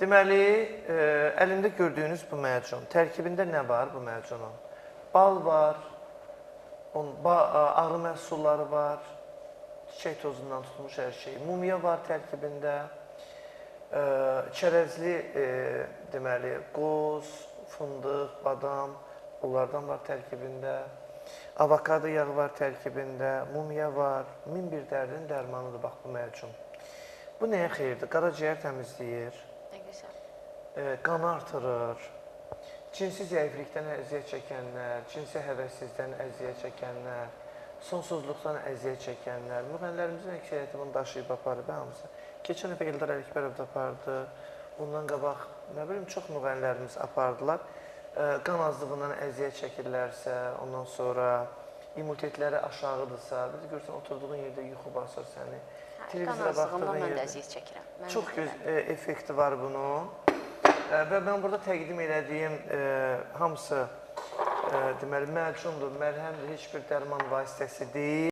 Deməli, əlimdə gördüyünüz bu məcun, tərkibində nə var bu məcunun? Bal var, arı məhsulları var, çiçək tozundan tutmuş hər şey. Mumya var tərkibində, çərəzli, deməli, qoz, fındıq, badam, bunlardan var tərkibində. Avokado yağı var tərkibində, mumya var, min bir dərdin dərmanıdır, bax bu məcun. Bu nəyə xeyirdir? Qaraciyər təmizləyir, qanı artırır, cinsi zəiflikdən əziyyət çəkənlər, cinsi həvəssizdən əziyyət çəkənlər, sonsuzluqdan əziyyət çəkənlər, müğənnilərimizin əksəriyyəti bunu daşıyıb aparıb hamısı. Keçən dəfə Eldar Əlikbərov da apardı, ondan qabaq, nə bilim, çox müğənnilərimiz apardılar. Qan azlığından əziyyət çəkirlərsə, ondan sonra immunitetləri aşağıdırsa, bir də görürsən, oturduğun yerdə yuxu basır səni. Qan azlığından mən də əziyyət çəkirəm. Çox effekti var bunun. Və mən burada təqdim elədiyim hamısı deməli, məlcundur, məlhəmdir, heç bir dərman vasitəsi deyil.